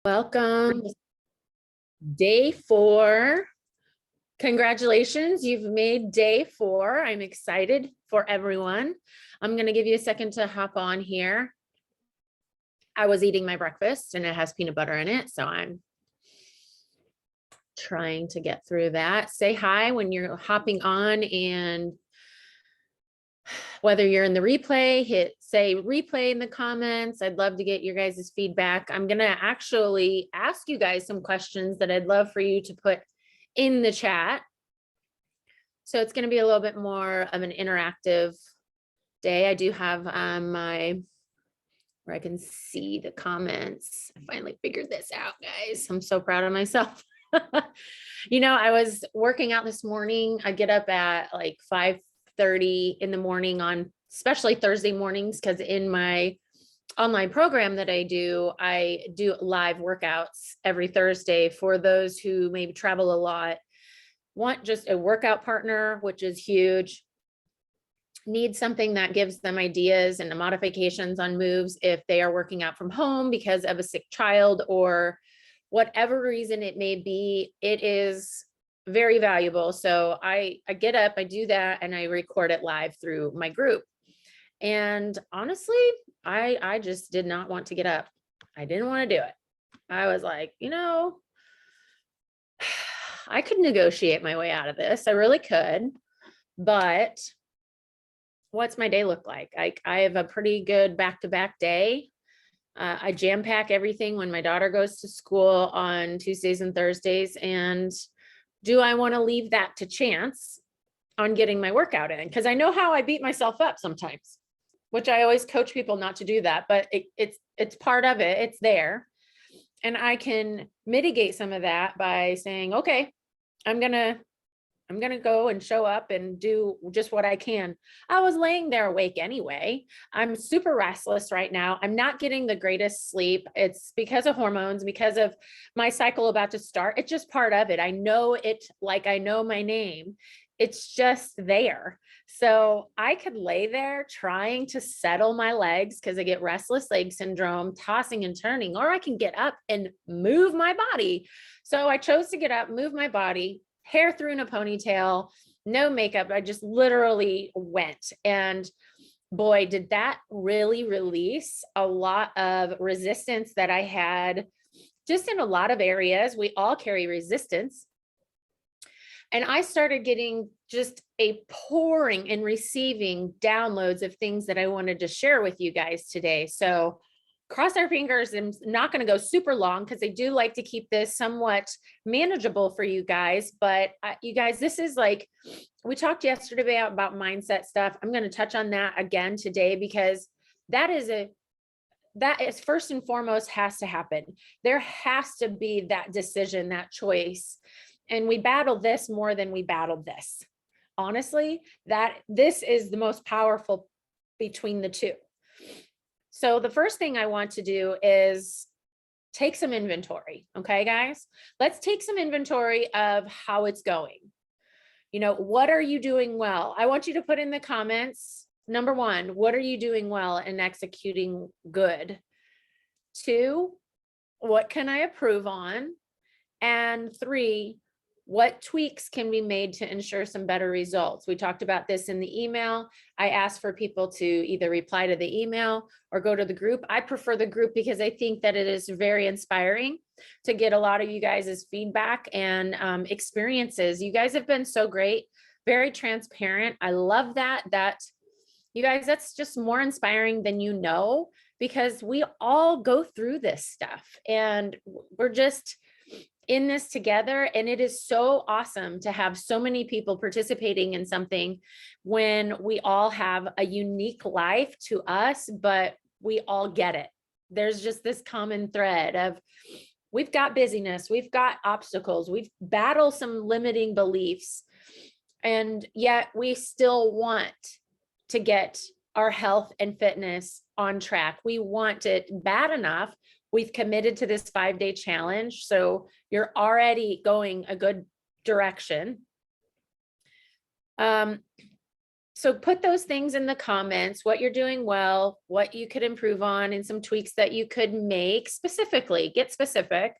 Welcome. Day 4. Congratulations, you've made day 4. I'm excited for everyone. I'm going to give you a second to hop on here. I was eating my breakfast and it has peanut butter in it, so I'm trying to get through that. Say hi when you're hopping on, and whether you're in the replay, say replay in the comments. I'd love to get your guys' feedback. I'm going to actually ask you guys some questions that I'd love for you to put in the chat. So it's going to be a little bit more of an interactive day. I do have where I can see the comments. I finally figured this out, guys. I'm so proud of myself. I was working out this morning. I get up at like 5:30 in the morning on especially Thursday mornings, because in my online program that I do live workouts every Thursday for those who maybe travel a lot, want just a workout partner, which is huge, need something that gives them ideas and modifications on moves if they are working out from home because of a sick child or whatever reason it may be. It is very valuable. So I get up, I do that, and I record it live through my group. And honestly, I just did not want to get up. I didn't want to do it. I was like, I could negotiate my way out of this. I really could. But what's my day look like? I have a pretty good back-to-back day. I jam pack everything when my daughter goes to school on Tuesdays and Thursdays. And do I want to leave that to chance on getting my workout in? Because I know how I beat myself up sometimes, which I always coach people not to do that, but it's part of it. It's there. And I can mitigate some of that by saying, okay, I'm gonna go and show up and do just what I can. I was laying there awake anyway. I'm super restless right now. I'm not getting the greatest sleep. It's because of hormones, because of my cycle about to start. It's just part of it. I know it like I know my name. It's just there. So I could lay there trying to settle my legs because I get restless leg syndrome, tossing and turning, or I can get up and move my body. So I chose to get up, move my body, hair through in a ponytail, no makeup. I just literally went. And boy, did that really release a lot of resistance that I had just in a lot of areas. We all carry resistance. And I started getting just a pouring and receiving downloads of things that I wanted to share with you guys today. So cross our fingers. I'm not going to go super long because I do like to keep this somewhat manageable for you guys. But you guys, this is like, we talked yesterday about mindset stuff. I'm going to touch on that again today because that is first and foremost has to happen. There has to be that decision, that choice. And we battle this more than we battled this. Honestly, this is the most powerful between the two. So the first thing I want to do is take some inventory. Okay, guys, let's take some inventory of how it's going. What are you doing well? I want you to put in the comments. Number 1, what are you doing well and executing good? 2, what can I improve on? And 3, what tweaks can be made to ensure some better results? We talked about this in the email. I asked for people to either reply to the email or go to the group. I prefer the group because I think that it is very inspiring to get a lot of you guys' feedback and experiences. You guys have been so great, very transparent. I love that you guys, that's just more inspiring than because we all go through this stuff and we're just in this together. And it is so awesome to have so many people participating in something when we all have a unique life to us, but we all get it. There's just this common thread of we've got busyness, we've got obstacles, we've battled some limiting beliefs, and yet we still want to get our health and fitness on track. We want it bad enough. We've committed to this 5-day challenge. So you're already going a good direction. So So put those things in the comments, what you're doing well, what you could improve on, and some tweaks that you could make specifically. Get specific,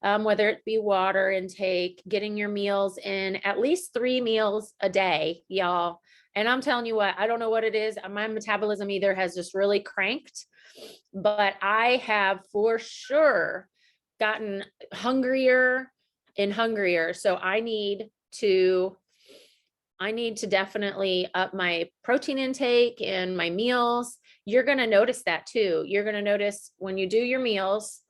whether it be water intake, getting your meals in, at least 3 meals a day, y'all. And I'm telling you what, I don't know what it is. My metabolism either has just really cranked, but I have for sure gotten hungrier and hungrier. So I need to definitely up my protein intake and my meals. You're going to notice that too. You're going to notice when you do your meals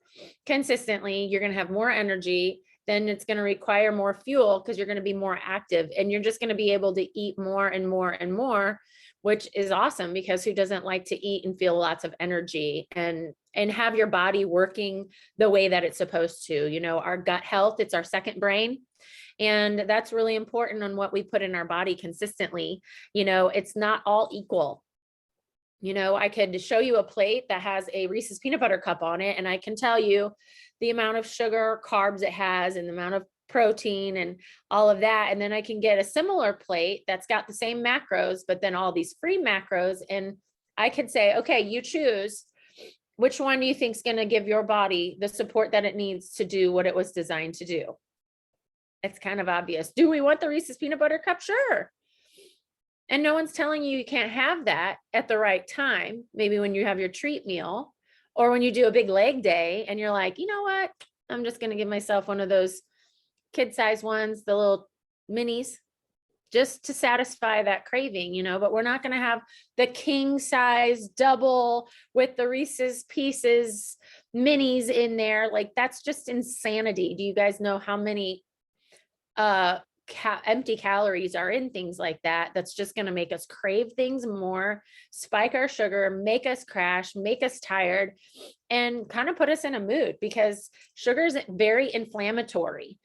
consistently, you're going to have more energy. Then it's going to require more fuel because you're going to be more active, and you're just going to be able to eat more and more and more, which is awesome, because who doesn't like to eat and feel lots of energy and have your body working the way that it's supposed to. You know, our gut health, it's our second brain. And that's really important on what we put in our body consistently. You know, it's not all equal. You know, I could show you a plate that has a Reese's peanut butter cup on it, and I can tell you the amount of sugar, carbs it has, and the amount of protein and all of that. And then I can get a similar plate that's got the same macros, but then all these free macros. And I could say, okay, you choose which one do you think is going to give your body the support that it needs to do what it was designed to do. It's kind of obvious. Do we want the Reese's peanut butter cup? Sure. And no one's telling you you can't have that at the right time. Maybe when you have your treat meal, or when you do a big leg day and you're like, you know what? I'm just going to give myself one of those kid-size ones, the little minis, just to satisfy that craving, you know. But we're not going to have the king size double with the Reese's Pieces minis in there. Like, that's just insanity. Do you guys know how many empty calories are in things like that? That's just going to make us crave things more, spike our sugar, make us crash, make us tired, and kind of put us in a mood, because sugar is very inflammatory.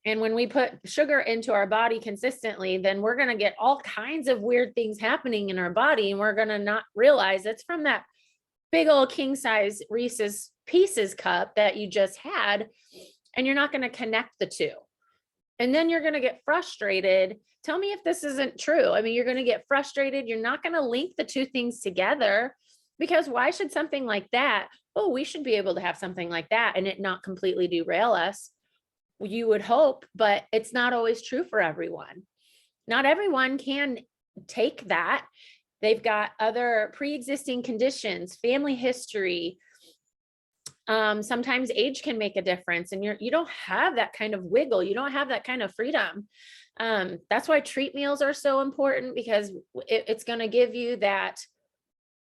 And when we put sugar into our body consistently, then we're going to get all kinds of weird things happening in our body, and we're going to not realize it's from that big old king size Reese's Pieces cup that you just had, and you're not going to connect the two. And then you're going to get frustrated. Tell me if this isn't true. I mean, you're going to get frustrated. You're not going to link the two things together, because why should something like that, oh, we should be able to have something like that and it not completely derail us? You would hope, but it's not always true for everyone. Not everyone can take that. They've got other pre-existing conditions, family history. Sometimes age can make a difference, and you don't have that kind of wiggle. You don't have that kind of freedom. That's why treat meals are so important, because it's going to give you that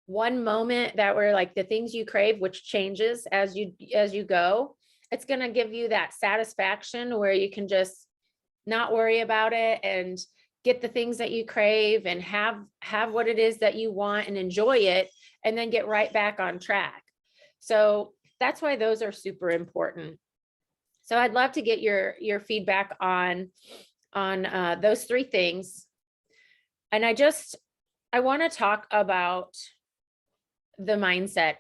one moment that where, like, the things you crave, which changes as you go, it's going to give you that satisfaction where you can just not worry about it and get the things that you crave and have what it is that you want and enjoy it, and then get right back on track. So that's why those are super important. So I'd love to get your feedback on those 3 things. And I want to talk about the mindset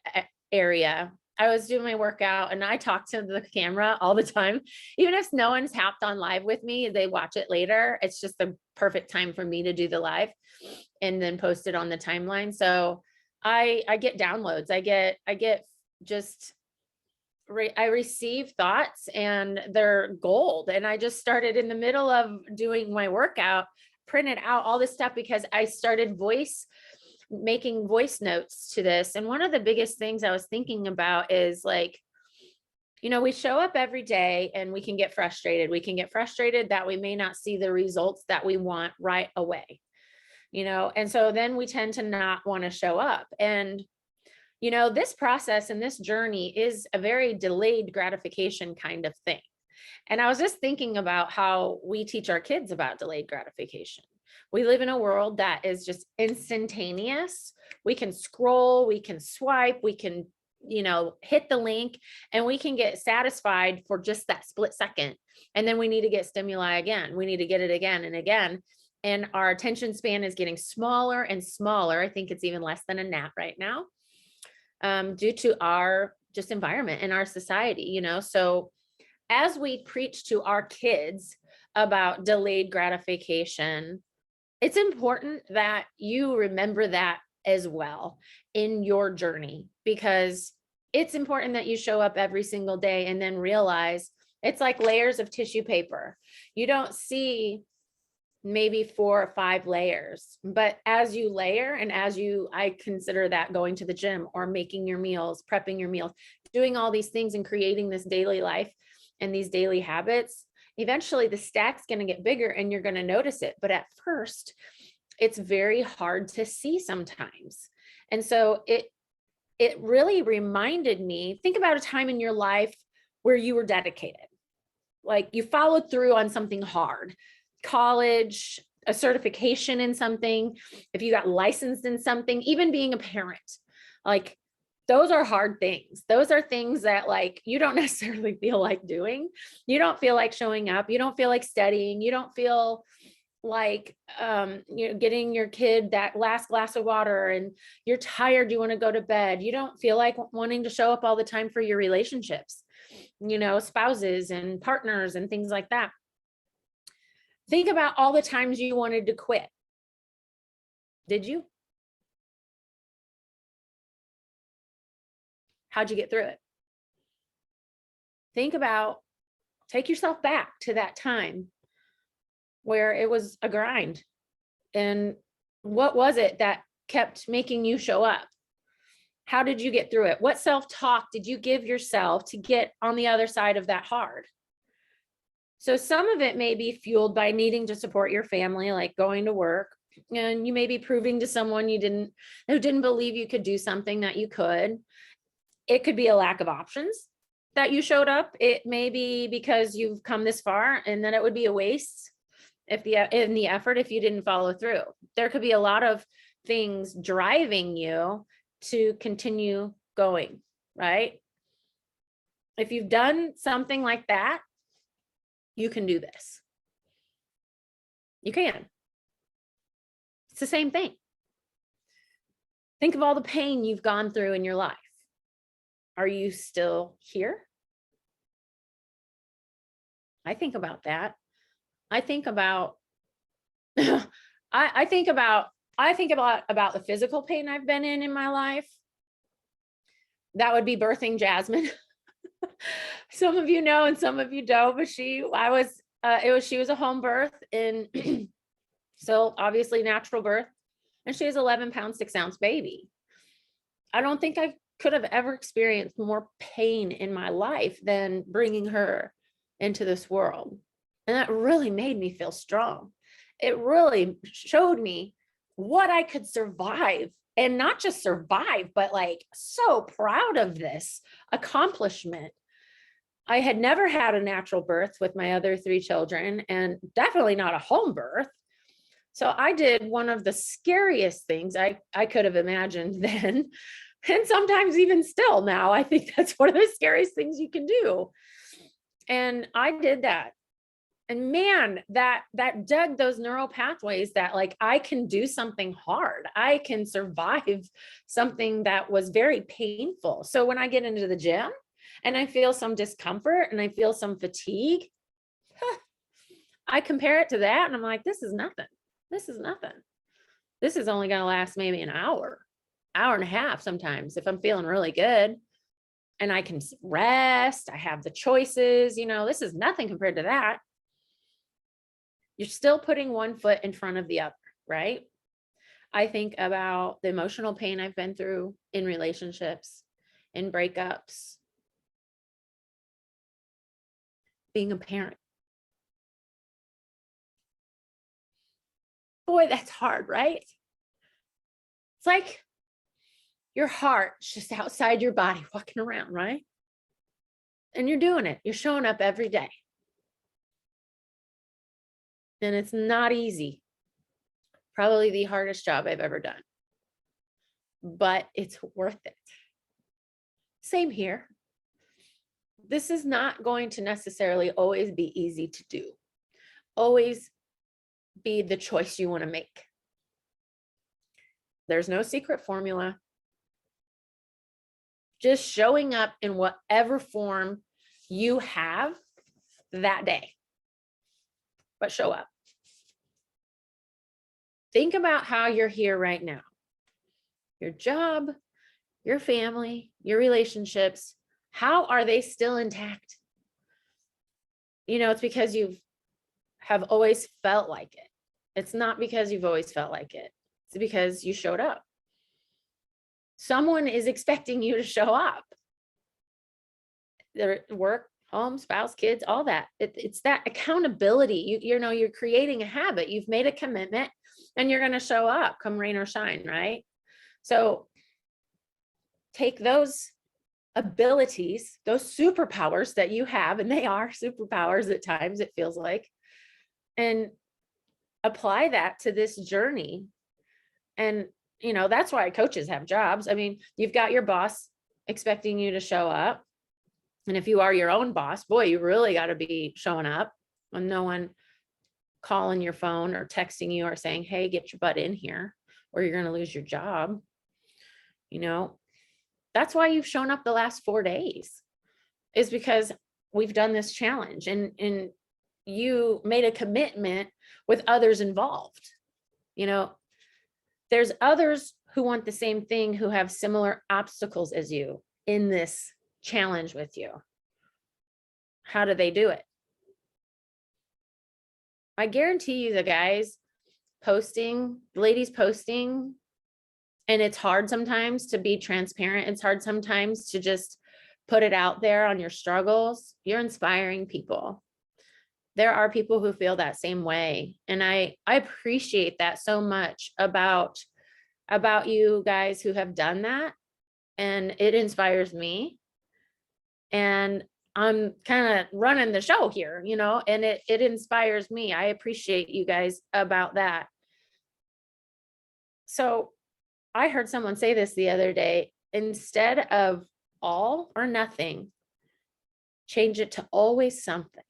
area. I was doing my workout and I talk to the camera all the time. Even if no one's hopped on live with me, they watch it later. It's just the perfect time for me to do the live and then post it on the timeline. So I get downloads. I receive thoughts, and they're gold. And I just started in the middle of doing my workout, printed out all this stuff, because I started making voice notes to this. And one of the biggest things I was thinking about is, like, you know, we show up every day and we can get frustrated. We can get frustrated that we may not see the results that we want right away, you know, and so then we tend to not want to show up. And you know, this process and this journey is a very delayed gratification kind of thing. And I was just thinking about how we teach our kids about delayed gratification. We live in a world that is just instantaneous. We can scroll, we can swipe, we can, you know, hit the link, and we can get satisfied for just that split second. And then we need to get stimuli again. We need to get it again and again. And our attention span is getting smaller and smaller. I think it's even less than a nap right now. Due to our just environment and our society, you know. So as we preach to our kids about delayed gratification, it's important that you remember that as well in your journey, because it's important that you show up every single day and then realize it's like layers of tissue paper. You don't see maybe 4 or 5 layers, but as you layer and as you, I consider that going to the gym or making your meals, prepping your meals, doing all these things and creating this daily life and these daily habits, eventually the stack's going to get bigger and you're going to notice it. But at first, it's very hard to see sometimes. And so it really reminded me, think about a time in your life where you were dedicated. Like you followed through on something hard, college, a certification in something, if you got licensed in something, even being a parent, like those are hard things. Those are things that like you don't necessarily feel like doing. You don't feel like showing up. You don't feel like studying. You don't feel like getting your kid that last glass of water, and you're tired, you want to go to bed. You don't feel like wanting to show up all the time for your relationships, spouses and partners and things like that. Think about all the times you wanted to quit. Did you? How'd you get through it? Think about, take yourself back to that time where it was a grind. And what was it that kept making you show up? How did you get through it? What self-talk did you give yourself to get on the other side of that hard? So some of it may be fueled by needing to support your family, like going to work, and you may be proving to someone who didn't believe you could do something that you could. It could be a lack of options that you showed up. It may be because you've come this far and then it would be a waste in the effort if you didn't follow through. There could be a lot of things driving you to continue going, right? If you've done something like that, you can do this. You can. It's the same thing. Think of all the pain you've gone through in your life. Are you still here? I think about that. I think about I think about the physical pain I've been in my life. That would be birthing Jasmine. Some of you know and some of you don't, but she was a home birth, and so obviously natural birth, and she has 11-pound 6-ounce baby. I don't think I could have ever experienced more pain in my life than bringing her into this world. And that really made me feel strong. It really showed me what I could survive, and not just survive, but like so proud of this accomplishment. I had never had a natural birth with my other 3 children, and definitely not a home birth. So I did one of the scariest things I could have imagined then. And sometimes even still now, I think that's one of the scariest things you can do. And I did that. And man, that dug those neural pathways that like I can do something hard. I can survive something that was very painful. So when I get into the gym and I feel some discomfort and I feel some fatigue, I compare it to that and I'm like, this is nothing. This is nothing. This is only going to last maybe an hour and a half sometimes if I'm feeling really good and I can rest. I have the choices, this is nothing compared to that. You're still putting one foot in front of the other, right? I think about the emotional pain I've been through in relationships, in breakups, being a parent. Boy, that's hard, right? It's like your heart's just outside your body walking around, right? And you're doing it. You're showing up every day. And it's not easy. Probably the hardest job I've ever done. But it's worth it. Same here. This is not going to necessarily always be easy to do. Always be the choice you want to make. There's no secret formula. Just showing up in whatever form you have that day. But show up. Think about how you're here right now. Your job, your family, your relationships, how are they still intact? It's because have always felt like it. It's not because you've always felt like it. It's because you showed up. Someone is expecting you to show up. Their work, home, spouse, kids, all that. It's that accountability. You're creating a habit. You've made a commitment and you're going to show up come rain or shine, right? So take those abilities, those superpowers that you have, and they are superpowers at times, it feels like, and apply that to this journey. And, that's why coaches have jobs. I mean, you've got your boss expecting you to show up. And if you are your own boss, boy, you really got to be showing up when no one calling your phone or texting you or saying, hey, get your butt in here, or you're going to lose your job. That's why you've shown up the last 4 days, is because we've done this challenge and you made a commitment with others involved. There's others who want the same thing, who have similar obstacles as you in this challenge with you. How do they do it? I guarantee you the guys posting, ladies posting, and it's hard sometimes to be transparent. It's hard sometimes to just put it out there on your struggles. You're inspiring people. There are people who feel that same way. And I appreciate that so much about you guys who have done that. And it inspires me. And I'm kind of running the show here, and it inspires me. I appreciate you guys about that. So I heard someone say this the other day: instead of all or nothing, change it to always something.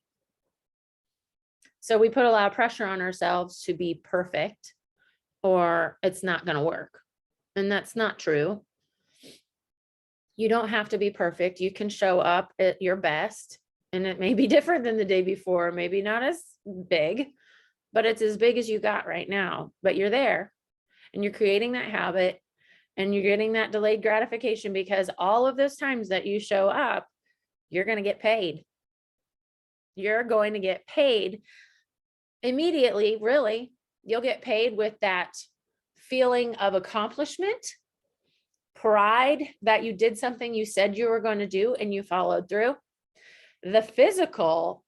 So we put a lot of pressure on ourselves to be perfect, or it's not going to work. And that's not true. You don't have to be perfect. You can show up at your best, and it may be different than the day before, maybe not as big, but it's as big as you got right now. But you're there, and you're creating that habit, and you're getting that delayed gratification, because all of those times that you show up, you're going to get paid. You're going to get paid immediately. Really, you'll get paid with that feeling of accomplishment, pride that you did something you said you were going to do and you followed through. The physical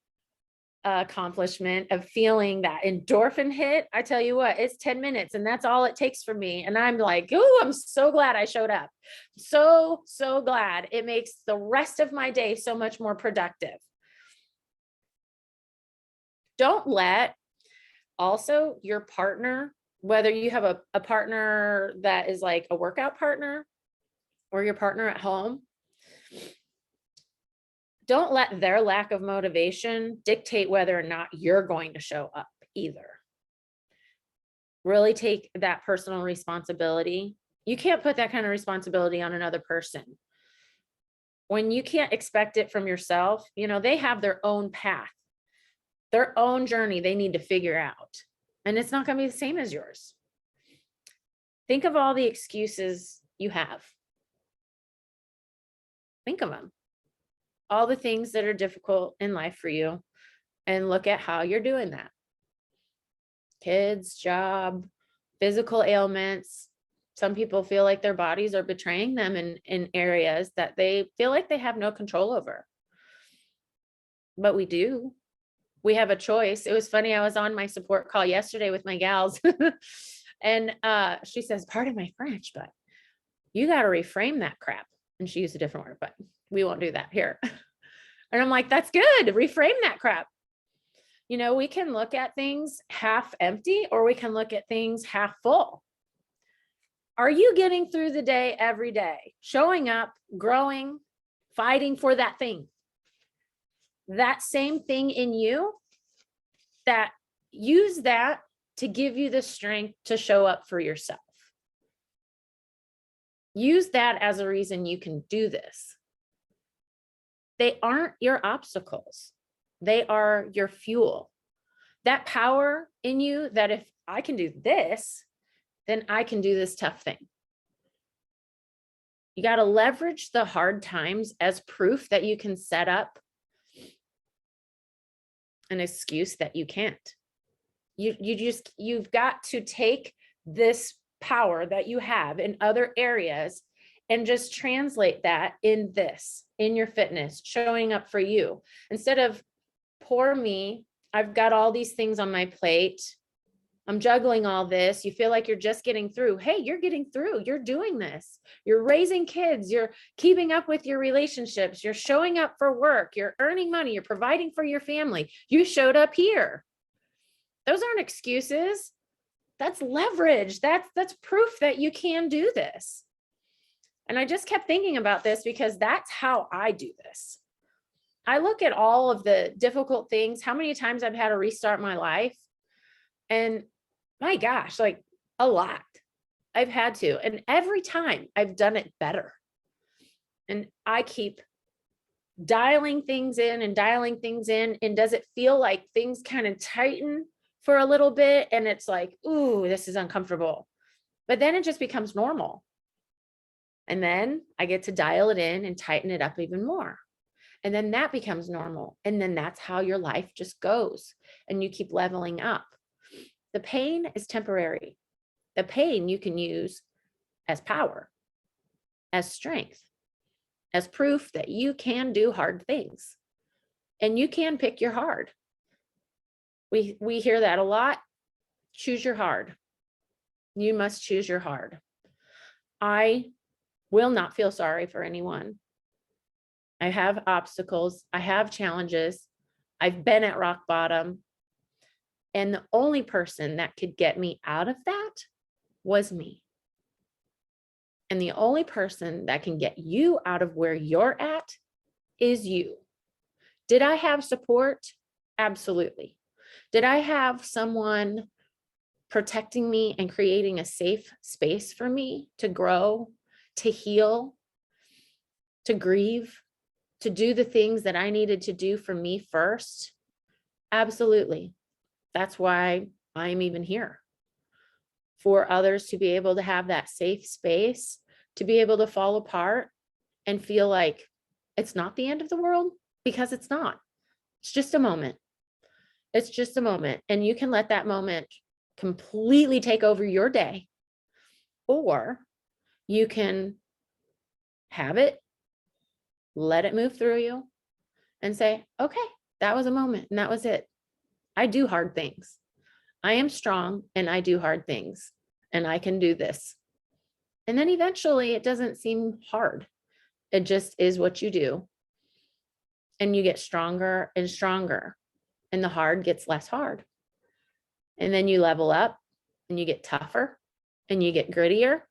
accomplishment of feeling that endorphin hit, I tell you what, it's 10 minutes and that's all it takes for me. And I'm like, oh, I'm so glad I showed up. So glad. It makes the rest of my day so much more productive. Don't let also your partner, whether you have a partner that is like a workout partner or your partner at home, don't let their lack of motivation dictate whether or not you're going to show up either. Really take that personal responsibility. You can't put that kind of responsibility on another person. When you can't expect it from yourself, they have their own path, their own journey they need to figure out. And it's not going to be the same as yours. Think of all the excuses you have. Think of them. All the things that are difficult in life for you, and look at how you're doing that. Kids, job, physical ailments. Some people feel like their bodies are betraying them in areas that they feel like they have no control over. But we do. We have a choice. It was funny. I was on my support call yesterday with my gals and she says, pardon my French, but you got to reframe that crap. And she used a different word, but we won't do that here. And I'm like, that's good. Reframe that crap. We can look at things half empty, or we can look at things half full. Are you getting through the day every day, showing up, growing, fighting for that thing? That same thing in you, that use that to give you the strength to show up for yourself. Use that as a reason you can do this. They aren't your obstacles. They are your fuel. That power in you, that if I can do this, then I can do this tough thing. You got to leverage the hard times as proof that you can set up an excuse that you can't. You've got to take this power that you have in other areas and just translate that in your fitness, showing up for you. Instead of poor me, I've got all these things on my plate, I'm juggling all this. You feel like you're just getting through. Hey, you're getting through. You're doing this. You're raising kids. You're keeping up with your relationships. You're showing up for work. You're earning money. You're providing for your family. You showed up here. Those aren't excuses. That's leverage. That's proof that you can do this. And I just kept thinking about this because that's how I do this. I look at all of the difficult things, how many times I've had to restart my life. And my gosh, like a lot. I've had to. And every time I've done it better. And I keep dialing things in. And does it feel like things kind of tighten for a little bit? And it's like, ooh, this is uncomfortable. But then it just becomes normal. And then I get to dial it in and tighten it up even more. And then that becomes normal. And then that's how your life just goes. And you keep leveling up. The pain is temporary. The pain you can use as power, as strength, as proof that you can do hard things. And you can pick your hard. We hear that a lot. Choose your hard. You must choose your hard. I will not feel sorry for anyone. I have obstacles. I have challenges. I've been at rock bottom. And the only person that could get me out of that was me. And the only person that can get you out of where you're at is you. Did I have support? Absolutely. Did I have someone protecting me and creating a safe space for me to grow, to heal, to grieve, to do the things that I needed to do for me first? Absolutely. That's why I'm even here, for others to be able to have that safe space, to be able to fall apart and feel like it's not the end of the world, because it's not. It's just a moment. It's just a moment. And you can let that moment completely take over your day, or you can have it, let it move through you and say, okay, that was a moment and that was it. I do hard things. I am strong and I do hard things and I can do this. And then eventually it doesn't seem hard. It just is what you do. And you get stronger and stronger and the hard gets less hard. And then you level up and you get tougher and you get grittier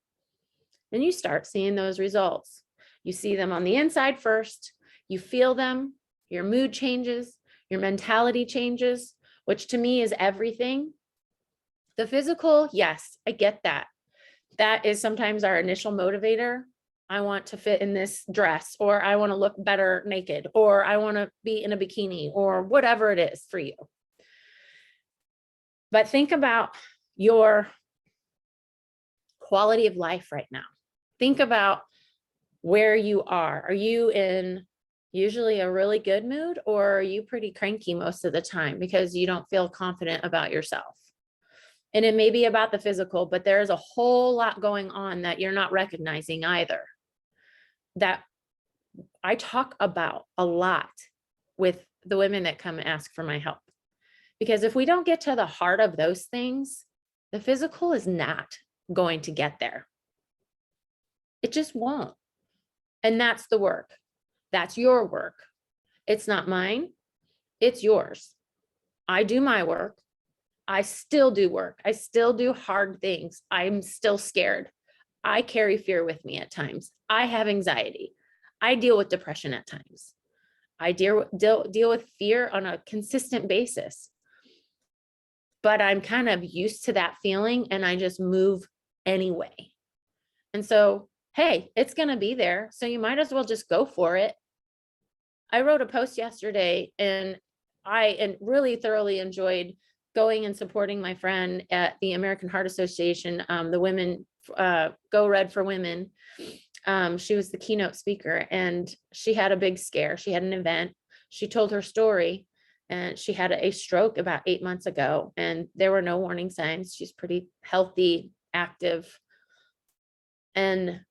and you start seeing those results. You see them on the inside first, you feel them, your mood changes, your mentality changes, which to me is everything. The physical, yes, I get that. That is sometimes our initial motivator. I want to fit in this dress, or I want to look better naked, or I want to be in a bikini, or whatever it is for you. But think about your quality of life right now. Think about where you are. Are you in usually a really good mood, or are you pretty cranky most of the time because you don't feel confident about yourself? And it may be about the physical, but there's a whole lot going on that you're not recognizing either, that I talk about a lot with the women that come and ask for my help. Because if we don't get to the heart of those things, the physical is not going to get there. It just won't. And that's the work. That's your work. It's not mine. It's yours. I do my work. I still do work. I still do hard things. I'm still scared. I carry fear with me at times. I have anxiety. I deal with depression at times. I deal with fear on a consistent basis. But I'm kind of used to that feeling and I just move anyway. And so, hey, it's going to be there. So you might as well just go for it. I wrote a post yesterday and I really thoroughly enjoyed going and supporting my friend at the American Heart Association, the women, Go Red for Women. She was the keynote speaker, and she had a big scare. She had an event. She told her story, and she had a stroke about 8 months ago, and there were no warning signs. She's pretty healthy, active. And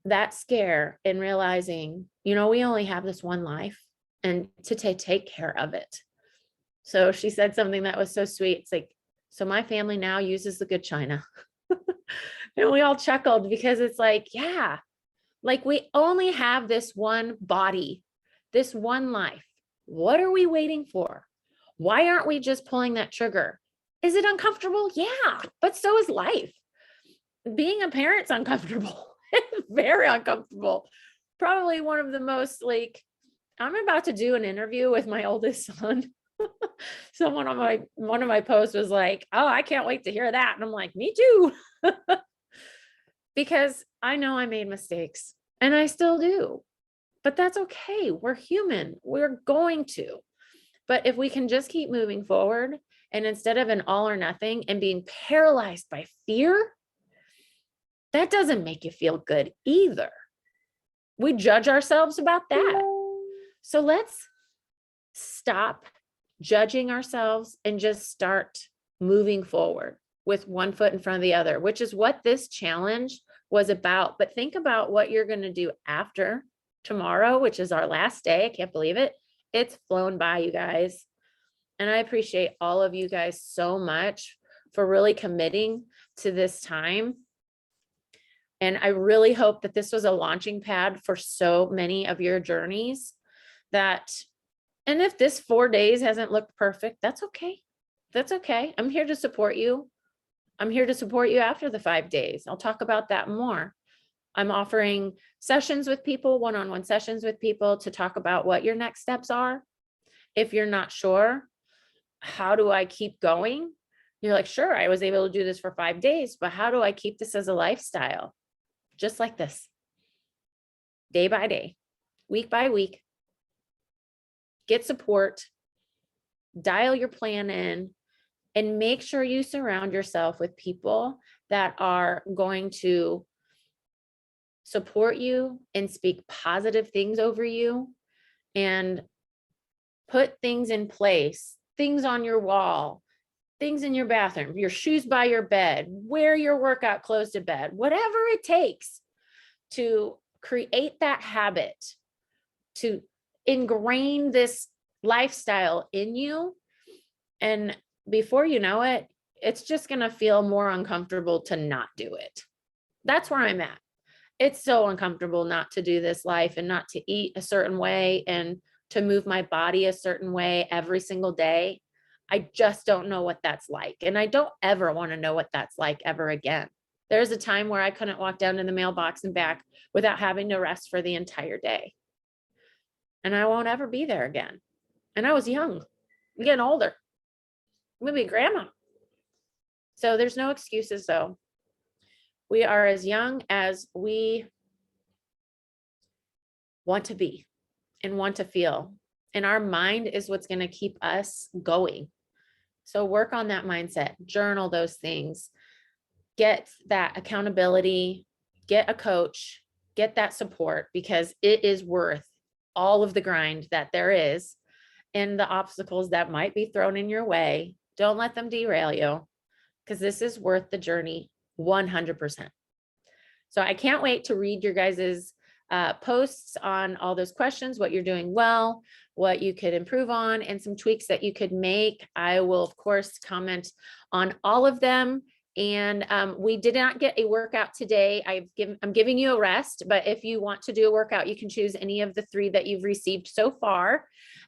that scare and realizing, we only have this one life, and to take care of it. So she said something that was so sweet. It's like, so my family now uses the good china. And we all chuckled, because it's like, yeah, like we only have this one body, this one life. What are we waiting for? Why aren't we just pulling that trigger? Is it uncomfortable? Yeah, but so is life. Being a parent's uncomfortable. It's very uncomfortable. Probably one of the most, like, I'm about to do an interview with my oldest son. Someone on one of my posts was like, oh, I can't wait to hear that. And I'm like, me too. Because I know I made mistakes, and I still do, but that's okay. We're human. We're going to. But if we can just keep moving forward, and instead of an all or nothing and being paralyzed by fear, that doesn't make you feel good either. We judge ourselves about that. So let's stop judging ourselves and just start moving forward with one foot in front of the other, which is what this challenge was about. But think about what you're going to do after tomorrow, which is our last day. I can't believe it. It's flown by, you guys. And I appreciate all of you guys so much for really committing to this time. And I really hope that this was a launching pad for so many of your journeys. And if this 4 days hasn't looked perfect, that's okay. That's okay. I'm here to support you. I'm here to support you after the 5 days. I'll talk about that more. I'm offering sessions with people, one-on-one sessions with people, to talk about what your next steps are. If you're not sure, how do I keep going? You're like, sure, I was able to do this for 5 days, but how do I keep this as a lifestyle? Just like this, day by day, week by week. Get support, dial your plan in, and make sure you surround yourself with people that are going to support you and speak positive things over you, and put things in place, things on your wall, things in your bathroom, your shoes by your bed, wear your workout clothes to bed, whatever it takes to create that habit, to ingrain this lifestyle in you. And before you know it, it's just going to feel more uncomfortable to not do it. That's where I'm at. It's so uncomfortable not to do this life, and not to eat a certain way, and to move my body a certain way every single day. I just don't know what that's like. And I don't ever want to know what that's like ever again. There's a time where I couldn't walk down to the mailbox and back without having to rest for the entire day. And I won't ever be there again. And I was young. I'm getting older. I'm going to be grandma. So there's no excuses, though. We are as young as we want to be and want to feel. And our mind is what's going to keep us going. So work on that mindset, journal those things, get that accountability, get a coach, get that support, because it is worth all of the grind that there is, and the obstacles that might be thrown in your way. Don't let them derail you, because this is worth the journey 100%. So I can't wait to read your guys's posts on all those questions, what you're doing well, what you could improve on, and some tweaks that you could make. I will, of course, comment on all of them. And we did not get a workout today. I'm giving you a rest, but if you want to do a workout, you can choose any of the 3 that you've received so far,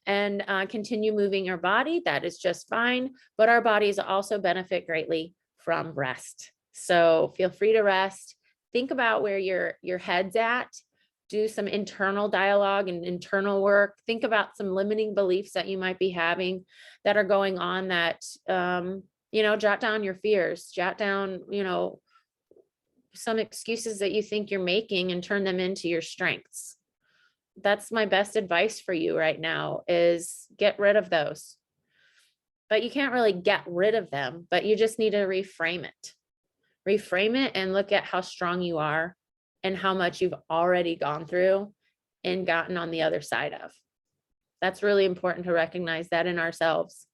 and continue moving your body. That is just fine. But our bodies also benefit greatly from rest. So feel free to rest. Think about where your head's at. Do some internal dialogue and internal work. Think about some limiting beliefs that you might be having that are going on, that, jot down your fears, jot down, some excuses that you think you're making, and turn them into your strengths. That's my best advice for you right now, is get rid of those. but you can't really get rid of them, but you just need to reframe it. Reframe it and look at how strong you are and how much you've already gone through and gotten on the other side of. That's really important to recognize that in ourselves.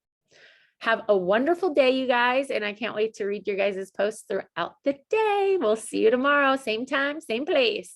Have a wonderful day, you guys. And I can't wait to read your guys' posts throughout the day. We'll see you tomorrow, same time, same place.